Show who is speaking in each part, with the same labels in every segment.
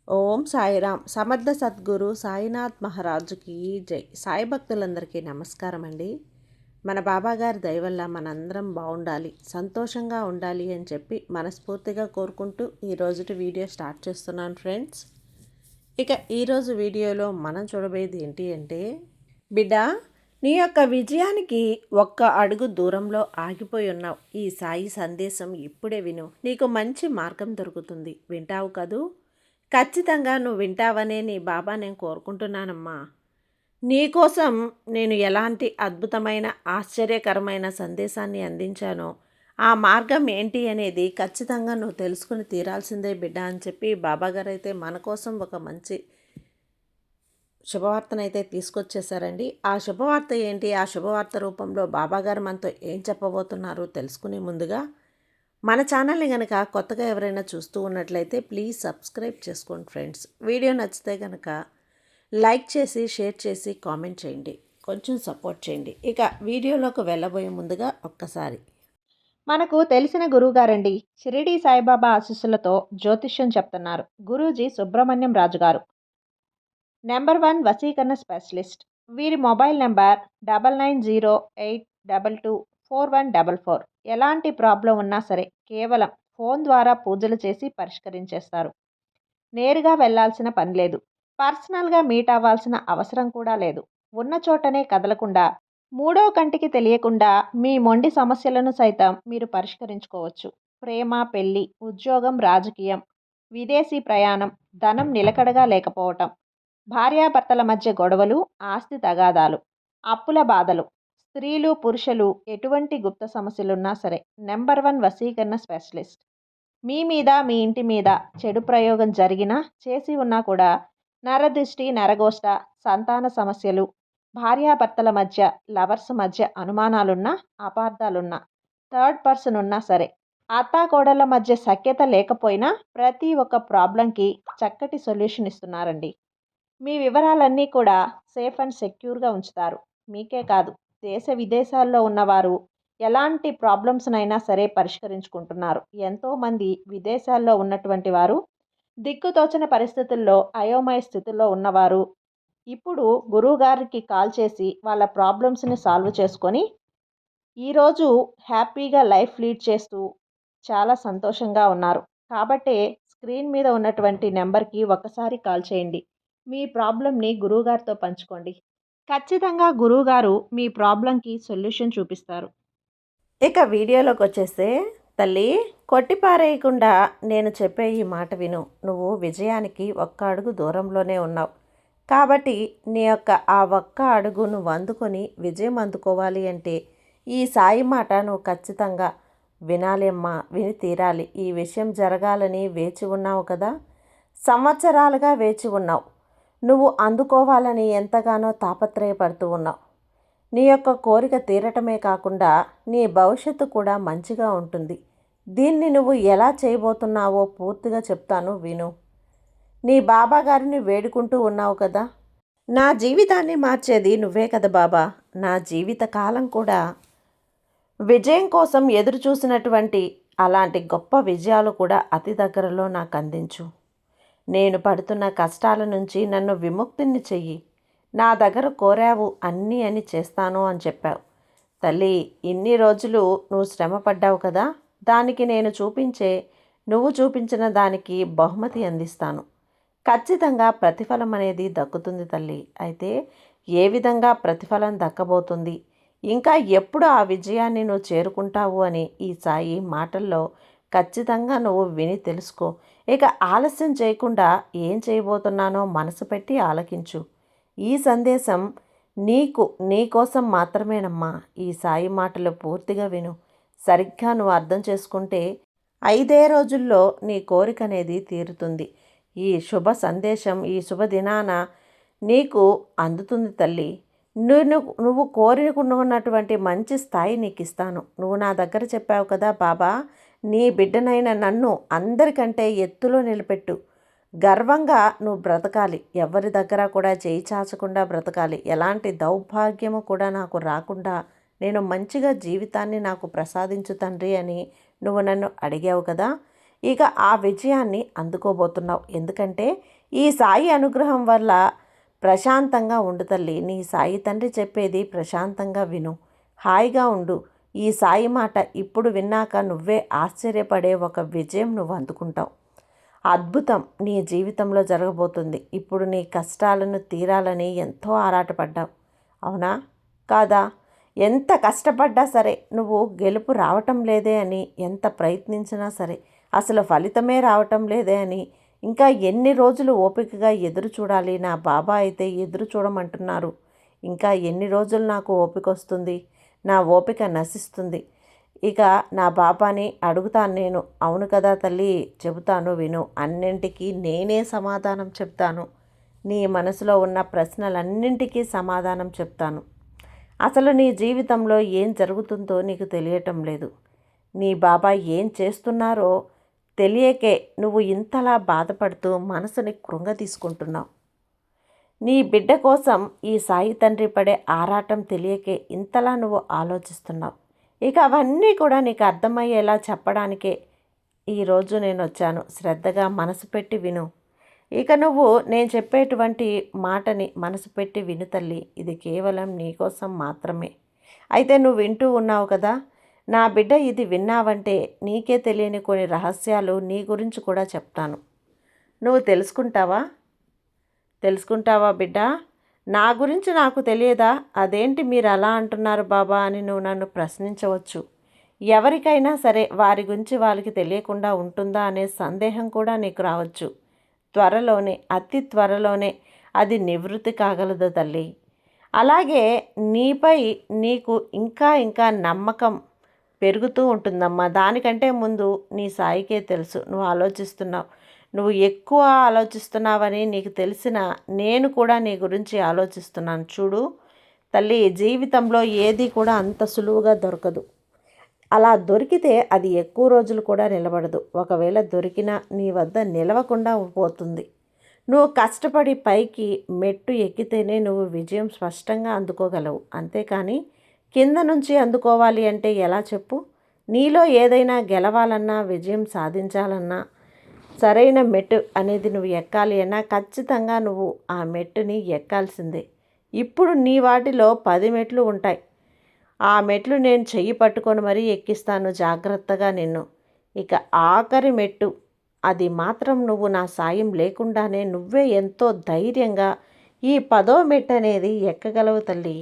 Speaker 1: ఓం సాయిరామ్. సమర్థ సద్గురు సాయినాథ్ మహారాజుకి జై. సాయి భక్తులందరికీ నమస్కారం అండి. మన బాబాగారి దయ వల్ల మనందరం బాగుండాలి, సంతోషంగా ఉండాలి అని చెప్పి మనస్ఫూర్తిగా కోరుకుంటూ ఈరోజుటి వీడియో స్టార్ట్ చేస్తున్నాను ఫ్రెండ్స్. ఇక ఈరోజు వీడియోలో మనం చూడబోయేది ఏంటి అంటే, బిడ్డ, నీ యొక్క విజయానికి ఒక్క అడుగు దూరంలో ఆగిపోయి ఉన్నావు. ఈ సాయి సందేశం ఇప్పుడే విను, నీకు మంచి మార్గం దొరుకుతుంది. వింటావు కదూ? ఖచ్చితంగా నువ్వు వింటావనే నీ బాబా నేను కోరుకుంటున్నానమ్మా. నీకోసం నేను ఎలాంటి అద్భుతమైన ఆశ్చర్యకరమైన సందేశాన్ని అందించానో ఆ మార్గం ఏంటి అనేది ఖచ్చితంగా నువ్వు తెలుసుకుని తీరాల్సిందే బిడ్డ అని చెప్పి బాబాగారు అయితే మన కోసం ఒక మంచి శుభవార్తనైతే తీసుకొచ్చేసారండి. ఆ శుభవార్త ఏంటి, ఆ శుభవార్త రూపంలో బాబాగారు మనతో ఏం చెప్పబోతున్నారో తెలుసుకునే ముందుగా మన ఛానల్ని కనుక కొత్తగా ఎవరైనా చూస్తూ ఉన్నట్లయితే ప్లీజ్ సబ్స్క్రైబ్ చేసుకోండి ఫ్రెండ్స్. వీడియో నచ్చితే కనుక లైక్ చేసి షేర్ చేసి కామెంట్ చేయండి, కొంచెం సపోర్ట్ చేయండి. ఇక వీడియోలోకి వెళ్ళబోయే ముందుగా ఒక్కసారి
Speaker 2: మనకు తెలిసిన గురువుగారండి, షిరిడి సాయిబాబా ఆశీస్సులతో జ్యోతిష్యం చెప్తున్నారు గురూజీ సుబ్రహ్మణ్యం రాజు గారు. నెంబర్ 1 వశీకరణ స్పెషలిస్ట్. వీరి మొబైల్ నెంబర్ 9908224144. ఎలాంటి ప్రాబ్లం ఉన్నా సరే కేవలం ఫోన్ ద్వారా పూజలు చేసి పరిష్కరించేస్తారు. నేరుగా వెళ్లాల్సిన పని లేదు. పర్సనల్గా మీట్ అవ్వాల్సిన అవసరం కూడా లేదు. ఉన్న చోటనే కదలకుండా, మూడో కంటికి తెలియకుండా మీ మొండి సమస్యలను సైతం మీరు పరిష్కరించుకోవచ్చు. ప్రేమ, పెళ్లి, ఉద్యోగం, రాజకీయం, విదేశీ ప్రయాణం, ధనం నిలకడగా లేకపోవటం, భార్యాభర్తల మధ్య గొడవలు, ఆస్తి తగాదాలు, అప్పుల బాధలు, స్త్రీలు పురుషులు ఎటువంటి గుప్త సమస్యలున్నా సరే నెంబర్ 1 వశీకరణ స్పెషలిస్ట్. మీ మీద, మీ ఇంటి మీద చెడు ప్రయోగం జరిగినా, చేసి ఉన్నా కూడా నరదృష్టి, నరగోష్ట, సంతాన సమస్యలు, భార్యాభర్తల మధ్య, లవర్స్ మధ్య అనుమానాలున్నా, అపార్థాలున్నా, థర్డ్ పర్సన్ ఉన్నా సరే, అత్తాకోడళ్ళ మధ్య సఖ్యత లేకపోయినా ప్రతి ఒక్క ప్రాబ్లంకి చక్కటి సొల్యూషన్ ఇస్తున్నారండి. మీ వివరాలన్నీ కూడా సేఫ్ అండ్ సెక్యూర్గా ఉంచుతారు. మీకే కాదు, దేశ విదేశాల్లో ఉన్నవారు ఎలాంటి ప్రాబ్లమ్స్నైనా సరే పరిష్కరించుకుంటున్నారు. ఎంతోమంది విదేశాల్లో ఉన్నటువంటి వారు, దిక్కుతోచని పరిస్థితుల్లో అయోమయ స్థితిలో ఉన్నవారు ఇప్పుడు గురువుగారికి కాల్ చేసి వాళ్ళ ప్రాబ్లమ్స్ని సాల్వ్ చేసుకొని ఈరోజు హ్యాపీగా లైఫ్ లీడ్ చేస్తూ చాలా సంతోషంగా ఉన్నారు. కాబట్టే స్క్రీన్ మీద ఉన్నటువంటి నెంబర్కి ఒక్కసారి కాల్ చేయండి. మీ ప్రాబ్లంని గురువుగారితో పంచుకోండి. ఖచ్చితంగా గురువుగారు మీ ప్రాబ్లంకి సొల్యూషన్ చూపిస్తారు.
Speaker 1: ఇక వీడియోలోకి వచ్చేస్తే, తల్లి, కొట్టిపారేయకుండా నేను చెప్పే ఈ మాట విను. నువ్వు విజయానికి ఒక్క అడుగు దూరంలోనే ఉన్నావు. కాబట్టి నీ యొక్క ఆ ఒక్క అడుగు నువ్వు అందుకొని విజయం అందుకోవాలి అంటే ఈ సాయి మాట నువ్వు ఖచ్చితంగా వినాలి అమ్మా, విని తీరాలి. ఈ విషయం జరగాలని వేచి ఉన్నావు కదా, సంవత్సరాలుగా వేచి ఉన్నావు. నువ్వు అందుకోవాలని ఎంతగానో తాపత్రయపడుతూ ఉన్నావు. నీ యొక్క కోరిక తీరటమే కాకుండా నీ భవిష్యత్తు కూడా మంచిగా ఉంటుంది. దీన్ని నువ్వు ఎలా చేయబోతున్నావో పూర్తిగా చెప్తాను విను. నీ బాబా గారిని వేడుకుంటూ ఉన్నావు కదా, నా జీవితాన్ని మార్చేది నువ్వే కదా బాబా, నా జీవిత కాలం కూడా విజయం కోసం ఎదురు చూసినటువంటి అలాంటి గొప్ప విజయాలు కూడా అతి దగ్గరలో నాకు అందించు. నేను పడుతున్న కష్టాల నుంచి నన్ను విముక్తిని చెయ్యి. నా దగ్గర కోరావు అన్నీ అని చేస్తాను అని చెప్పావు. తల్లి, ఇన్ని రోజులు నువ్వు శ్రమ పడ్డావు కదా, దానికి నేను నువ్వు చూపించిన దానికి బహుమతి అందిస్తాను. ఖచ్చితంగా ప్రతిఫలం అనేది దక్కుతుంది తల్లి. అయితే ఏ విధంగా ప్రతిఫలం దక్కబోతుంది, ఇంకా ఎప్పుడు ఆ విజయాన్ని నువ్వు చేరుకుంటావు అని ఈ సాయి మాటల్లో ఖచ్చితంగా నువ్వు విని తెలుసుకో. ఇక ఆలస్యం చేయకుండా ఏం చేయబోతున్నానో మనసు పెట్టి ఆలకించు. ఈ సందేశం నీకోసం మాత్రమేనమ్మా. ఈ సాయి మాటలు పూర్తిగా విను. సరిగ్గా నువ్వు అర్థం చేసుకుంటే 5 రోజుల్లో నీ కోరిక అనేది తీరుతుంది. ఈ శుభ సందేశం ఈ శుభదినాన నీకు అందుతుంది తల్లి. నువ్వు కోరుకున్నటువంటి మంచి స్థాయి నీకు ఇస్తాను. నువ్వు నా దగ్గర చెప్పావు కదా బాబా, నీ బిడ్డనైన నన్ను అందరికంటే ఎత్తులో నిలబెట్టు. గర్వంగా నువ్వు బ్రతకాలి. ఎవరి దగ్గర కూడా చేయి చాచకుండా బ్రతకాలి. ఎలాంటి దౌర్భాగ్యము కూడా నాకు రాకుండా నేను మంచిగా జీవితాన్ని నాకు ప్రసాదించు తండ్రి అని నువ్వు నన్ను అడిగావు కదా. ఇక ఆ విజయాన్ని అందుకోబోతున్నావు. ఎందుకంటే ఈ సాయి అనుగ్రహం వల్ల ప్రశాంతంగా ఉండు తల్లి. నీ సాయి తండ్రి చెప్పేది ప్రశాంతంగా విను, హాయిగా ఉండు. ఈ సాయి మాట ఇప్పుడు విన్నాక నువ్వే ఆశ్చర్యపడే ఒక విజయం నువ్వు అందుకుంటావు. అద్భుతం నీ జీవితంలో జరగబోతుంది. ఇప్పుడు నీ కష్టాలను తీరాలని ఎంతో ఆరాటపడ్డావు, అవునా కాదా? ఎంత కష్టపడ్డా సరే నువ్వు గెలుపు రావటం లేదే అని, ఎంత ప్రయత్నించినా సరే అసలు ఫలితమే రావటం లేదే అని ఇంకా ఎన్ని రోజులు ఓపికగా ఎదురు చూడాలి? నా బాబా అయితే ఎదురు చూడమంటున్నారు. ఇంకా ఎన్ని రోజులు నాకు ఓపిక వస్తుంది? నా ఓపిక నశిస్తుంది. ఇక నా బాబాని అడుగుతాను నేను. అవును కదా తల్లి, చెబుతాను విను. అన్నింటికీ నేనే సమాధానం చెప్తాను. నీ మనసులో ఉన్న ప్రశ్నలన్నింటికీ సమాధానం చెప్తాను. అసలు నీ జీవితంలో ఏం జరుగుతుందో నీకు తెలియటం లేదు. నీ బాబా ఏం చేస్తున్నారో తెలియకే నువ్వు ఇంతలా బాధపడుతూ మనసుని కృంగతీసుకుంటున్నావు. నీ బిడ్డ కోసం ఈ సాయి తండ్రి పడే ఆరాటం తెలియకే ఇంతలా నువ్వు ఆలోచిస్తున్నావు. ఇక అవన్నీ కూడా నీకు అర్థమయ్యేలా చెప్పడానికే ఈరోజు నేను వచ్చాను. శ్రద్ధగా మనసు పెట్టి విను. ఇక నువ్వు నేను చెప్పేటువంటి మాటని మనసు పెట్టి విను తల్లి. ఇది కేవలం నీకోసం మాత్రమే. అయితే నువ్వు వింటూ ఉన్నావు కదా నా బిడ్డ, ఇది విన్నావంటే నీకే తెలియని కొన్ని రహస్యాలు నీ గురించి కూడా చెప్తాను. నువ్వు తెలుసుకుంటావా బిడ్డ? నా గురించి నాకు తెలియదా? అదేంటి మీరు అలా అంటున్నారు బాబా అని నువ్వు నన్ను ప్రశ్నించవచ్చు. ఎవరికైనా సరే వారి గురించి వాళ్ళకి తెలియకుండా ఉంటుందా అనే సందేహం కూడా నీకు రావచ్చు. త్వరలోనే, అతి త్వరలోనే అది నివృత్తి కాగలదు తల్లి. అలాగే నీపై నీకు ఇంకా ఇంకా నమ్మకం పెరుగుతూ ఉంటుందమ్మా. దానికంటే ముందు నీ సాయికే తెలుసు నువ్వు ఆలోచిస్తున్నావు. నువ్వు ఎక్కువ ఆలోచిస్తున్నావని నీకు తెలిసిన నేను కూడా నీ గురించి ఆలోచిస్తున్నాను. చూడు తల్లి, జీవితంలో ఏది కూడా అంత సులువుగా దొరకదు. అలా దొరికితే అది ఎక్కువ రోజులు కూడా నిలబడదు. ఒకవేళ దొరికినా నీ వద్ద నిలవకుండా పోతుంది. నువ్వు కష్టపడి పైకి మెట్టు ఎక్కితేనే నువ్వు విజయం స్పష్టంగా అందుకోగలవు. అంతేకాని కింద నుంచి అందుకోవాలి అంటే ఎలా చెప్పు? నీలో ఏదైనా గెలవాలన్నా, విజయం సాధించాలన్నా, సరైన మెట్టు అనేది నువ్వు ఎక్కాలి అన్నా ఖచ్చితంగా నువ్వు ఆ మెట్టుని ఎక్కాల్సిందే. ఇప్పుడు నీ వాటిలో 10 మెట్లు ఉంటాయి. ఆ మెట్లు నేను చెయ్యి పట్టుకొని మరీ ఎక్కిస్తాను జాగ్రత్తగా నిన్ను. ఇక ఆఖరి మెట్టు, అది మాత్రం నువ్వు నా సాయం లేకుండానే నువ్వే ఎంతో ధైర్యంగా ఈ 10వ మెట్టు అనేది ఎక్కగలవు తల్లి.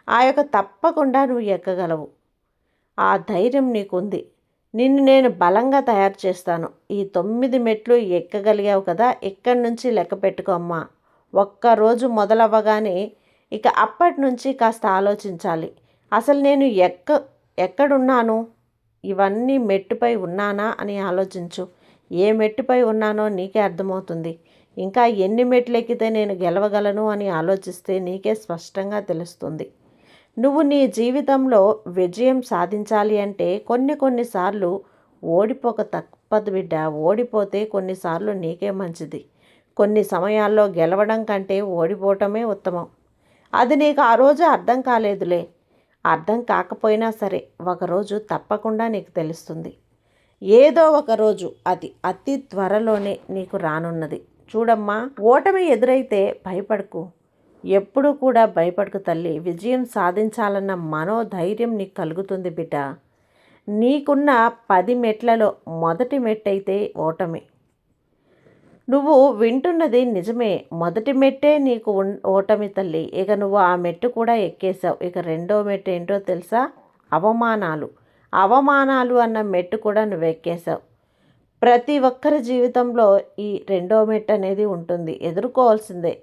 Speaker 1: ఆ యొక్క తప్పకుండా నువ్వు ఎక్కగలవు. ఆ ధైర్యం నీకుంది. నిన్ను నేను బలంగా తయారు చేస్తాను. ఈ 9 మెట్లు ఎక్కగలిగావు కదా, ఇక్కడి నుంచి లెక్క పెట్టుకో అమ్మా. ఒక్కరోజు మొదలవ్వగానే ఇక అప్పటి నుంచి కాస్త ఆలోచించాలి. అసలు నేను ఎక్కడున్నాను? ఇవన్నీ మెట్టుపై ఉన్నానా అని ఆలోచించు. ఏ మెట్టుపై ఉన్నానో నీకే అర్థమవుతుంది. ఇంకా ఎన్ని మెట్లు ఎక్కితే నేను గెలవగలను అని ఆలోచిస్తే నీకే స్పష్టంగా తెలుస్తుంది. నువ్వు నీ జీవితంలో విజయం సాధించాలి అంటే కొన్నిసార్లు ఓడిపోక తప్పదు బిడ్డ. ఓడిపోతే కొన్నిసార్లు నీకే మంచిది. కొన్ని సమయాల్లో గెలవడం కంటే ఓడిపోవటమే ఉత్తమం. అది నీకు ఆ రోజు అర్థం కాలేదులే. అర్థం కాకపోయినా సరే ఒకరోజు తప్పకుండా నీకు తెలుస్తుంది. ఏదో ఒకరోజు అది అతి త్వరలోనే నీకు రానున్నది. చూడమ్మా, ఓటమి ఎదురైతే భయపడకు. ఎప్పుడూ కూడా భయపడకు తల్లి. విజయం సాధించాలన్న మనోధైర్యం నీకు కలుగుతుంది బిడ్డ. నీకున్న 10 మెట్లలో మొదటి మెట్టయితే ఓటమి. నువ్వు వింటున్నది నిజమే. మొదటి మెట్టే నీకు ఓటమి తల్లి. ఇక నువ్వు ఆ మెట్టు కూడా ఎక్కేసావు. ఇక రెండో మెట్టు ఏంటో తెలుసా? అవమానాలు అన్న మెట్టు కూడా నువ్వు ఎక్కేసావు. ప్రతి ఒక్కరి జీవితంలో ఈ రెండో మెట్టు అనేది ఉంటుంది. ఎదుర్కోవాల్సిందే,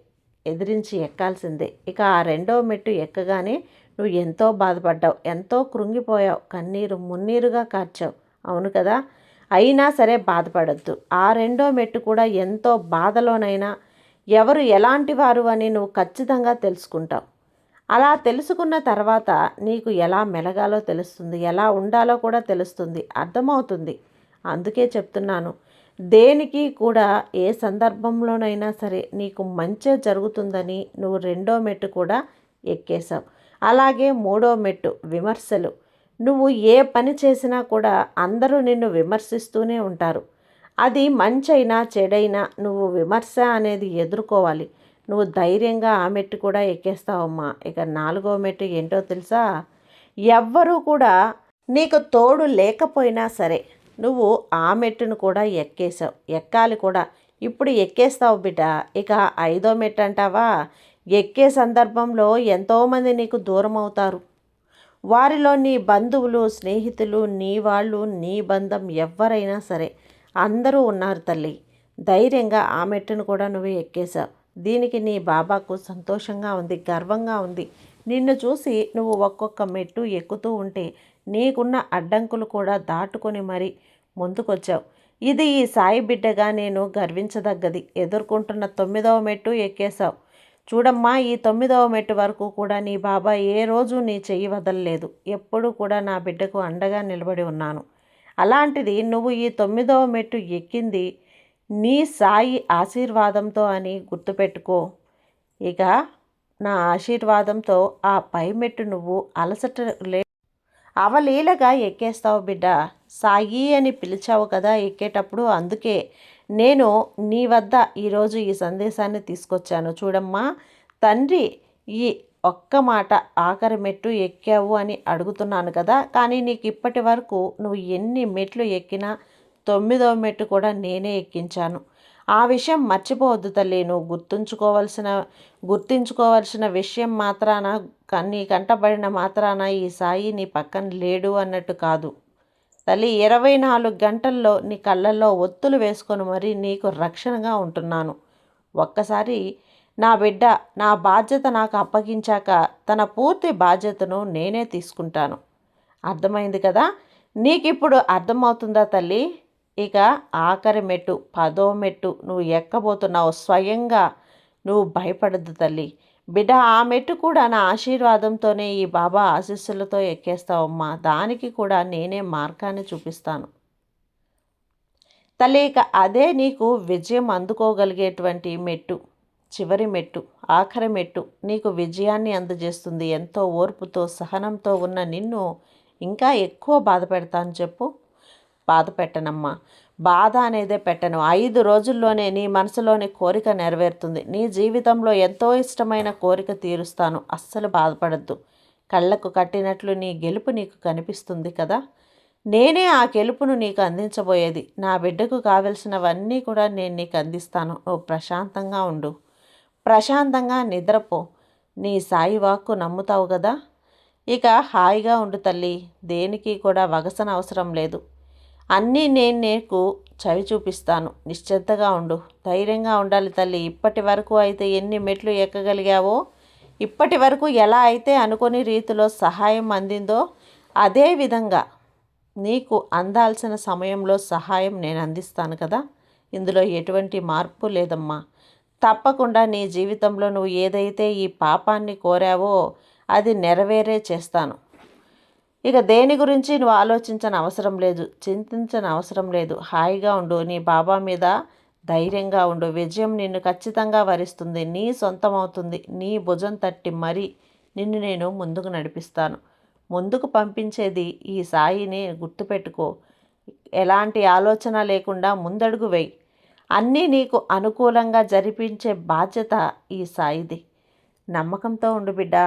Speaker 1: ఎదిరించి ఎక్కాల్సిందే. ఇక ఆ రెండో మెట్టు ఎక్కగానే నువ్వు ఎంతో బాధపడ్డావు, ఎంతో కృంగిపోయావు, కన్నీరు మున్నీరుగా కార్చావు. అవును కదా? అయినా సరే బాధపడద్దు. ఆ రెండో మెట్టు కూడా ఎంతో బాధలోనైనా ఎవరు ఎలాంటి వారు అని నువ్వు ఖచ్చితంగా తెలుసుకుంటావు. అలా తెలుసుకున్న తర్వాత నీకు ఎలా మెలగాలో తెలుస్తుంది, ఎలా ఉండాలో కూడా తెలుస్తుంది, అర్థమవుతుంది. అందుకే చెప్తున్నాను, దేనికి కూడా ఏ సందర్భంలోనైనా సరే నీకు మంచి జరుగుతుందని నువ్వు రెండో మెట్టు కూడా ఎక్కేశావు. అలాగే మూడో మెట్టు విమర్శలు. నువ్వు ఏ పని చేసినా కూడా అందరూ నిన్ను విమర్శిస్తూనే ఉంటారు. అది మంచైనా చెడైనా నువ్వు విమర్శ అనేది ఎదుర్కోవాలి. నువ్వు ధైర్యంగా ఆ మెట్టు కూడా ఎక్కేస్తావమ్మా. ఇక 4వ మెట్టు ఏంటో తెలుసా? ఎవ్వరూ కూడా నీకు తోడు లేకపోయినా సరే నువ్వు ఆ మెట్టును కూడా ఎక్కేసావు. ఎక్కాలి కూడా. ఇప్పుడు ఎక్కేస్తావు బిడ్డ. ఇక 5వ మెట్టు అంటావా? ఎక్కే సందర్భంలో ఎంతోమంది నీకు దూరం అవుతారు. వారిలో నీ బంధువులు, స్నేహితులు, నీ వాళ్ళు, నీ బంధం ఎవ్వరైనా సరే అందరూ ఉన్నారు తల్లి. ధైర్యంగా ఆ మెట్టును కూడా నువ్వు ఎక్కేశావు. దీనికి నీ బాబాకు సంతోషంగా ఉంది, గర్వంగా ఉంది. నిన్ను చూసి నువ్వు ఒక్కొక్క మెట్టు ఎక్కుతూ ఉంటే నీకున్న అడ్డంకులు కూడా దాటుకొని మరి ముందుకొచ్చావు. ఇది ఈ సాయి బిడ్డగా నేను గర్వించదగ్గది. ఎదుర్కొంటున్న 9వ మెట్టు ఎక్కేశావు. చూడమ్మా, ఈ 9వ మెట్టు వరకు కూడా నీ బాబా ఏ రోజు నీ చెయ్యి వదలలేదు. ఎప్పుడూ కూడా నా బిడ్డకు అండగా నిలబడి ఉన్నాను. అలాంటిది నువ్వు ఈ 9వ మెట్టు ఎక్కింది నీ సాయి ఆశీర్వాదంతో అని గుర్తుపెట్టుకో. ఇక నా ఆశీర్వాదంతో ఆ పై మెట్టు నువ్వు అలసట అవలీలగా ఎక్కేస్తావు బిడ్డ. సాయి అని పిలిచావు కదా ఎక్కేటప్పుడు. అందుకే నేను నీ వద్ద ఈరోజు ఈ సందేశాన్ని తీసుకొచ్చాను. చూడమ్మా, తండ్రి ఈ ఒక్క మాట ఆఖరి మెట్టు ఎక్కావు అని అడుగుతున్నాను కదా, కానీ నీకు ఇప్పటి వరకు నువ్వు ఎన్ని మెట్లు ఎక్కినా 9వ మెట్టు కూడా నేనే ఎక్కించాను. ఆ విషయం మర్చిపోవద్దు తల్లి. నువ్వు గుర్తుంచుకోవాల్సిన విషయం మాత్రాన నీ కంటబడిన మాత్రాన ఈ సాయి నీ పక్కన లేడు అన్నట్టు కాదు తల్లి. 24 గంటల్లో నీ కళ్ళల్లో ఒత్తులు వేసుకొని మరీ నీకు రక్షణగా ఉంటున్నాను. ఒక్కసారి నా బిడ్డ నా బాధ్యత నాకు అప్పగించాక తన పూర్తి బాధ్యతను నేనే తీసుకుంటాను. అర్థమైంది కదా? నీకిప్పుడు అర్థమవుతుందా తల్లి? ఇక ఆఖరి మెట్టు 10వ మెట్టు నువ్వు ఎక్కబోతున్నావు. స్వయంగా నువ్వు భయపడద్దు తల్లి. బిడ్డ, ఆ మెట్టు కూడా నా ఆశీర్వాదంతోనే ఈ బాబా ఆశీస్సులతో ఎక్కేస్తావమ్మా. దానికి కూడా నేనే మార్గాన్ని చూపిస్తాను తల్లి. ఇక అదే నీకు విజయం అందుకోగలిగేటువంటి మెట్టు. చివరి మెట్టు, ఆఖరి మెట్టు నీకు విజయాన్ని అందజేస్తుంది. ఎంతో ఓర్పుతో సహనంతో ఉన్న నిన్ను ఇంకా ఎక్కువ బాధ పెడతాను చెప్పు? బాధ పెట్టనమ్మా. బాధ అనేదే పెట్టను. 5 రోజుల్లోనే నీ మనసులోని కోరిక నెరవేరుతుంది. నీ జీవితంలో ఎంతో ఇష్టమైన కోరిక తీరుస్తాను. అస్సలు బాధపడద్దు. కళ్ళకు కట్టినట్లు నీ గెలుపు నీకు కనిపిస్తుంది కదా. నేనే ఆ గెలుపును నీకు అందించబోయేది. నా బిడ్డకు కావలసినవన్నీ కూడా నేను నీకు అందిస్తాను. నువ్వు ప్రశాంతంగా ఉండు, ప్రశాంతంగా నిద్రపో. నీ సాయి వాక్కు నమ్ముతావు కదా. ఇక హాయిగా ఉండు తల్లి. దేనికి కూడా వగసన అవసరం లేదు. అన్నీ నేను నీకు చవి చూపిస్తాను. నిశ్చింతగా ఉండు, ధైర్యంగా ఉండాలి తల్లి. ఇప్పటి వరకు అయితే ఎన్ని మెట్లు ఎక్కగలిగావో, ఇప్పటి వరకు ఎలా అయితే అనుకోని రీతిలో సహాయం అందిందో అదే విధంగా నీకు అందాల్సిన సమయంలో సహాయం నేను అందిస్తాను కదా. ఇందులో ఎటువంటి మార్పు లేదమ్మా. తప్పకుండా నీ జీవితంలో నువ్వు ఏదైతే ఈ పాపాన్ని కోరావో అది నెరవేరే చేస్తాను. ఇక దేని గురించి నువ్వు ఆలోచించని అవసరం లేదు, చింతించని అవసరం లేదు. హాయిగా ఉండు. నీ బాబా మీద ధైర్యంగా ఉండు. విజయం నిన్ను ఖచ్చితంగా వరిస్తుంది, నీ సొంతం అవుతుంది. నీ భుజం తట్టి మరీ నిన్ను నేను ముందుకు నడిపిస్తాను. ముందుకు పంపించేది ఈ సాయిని గుర్తుపెట్టుకో. ఎలాంటి ఆలోచన లేకుండా ముందడుగు వేయి. అన్నీ నీకు అనుకూలంగా జరిపించే బాధ్యత ఈ సాయిది. నమ్మకంతో ఉండు బిడ్డ,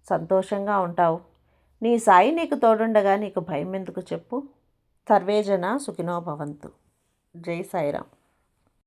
Speaker 1: సంతోషంగా ఉంటావు. నీ సాయి నీకు తోడుండగా నీకు భయం ఎందుకు చెప్పు? సర్వేజన సుఖినో భవంతు. జై సాయిరామ్.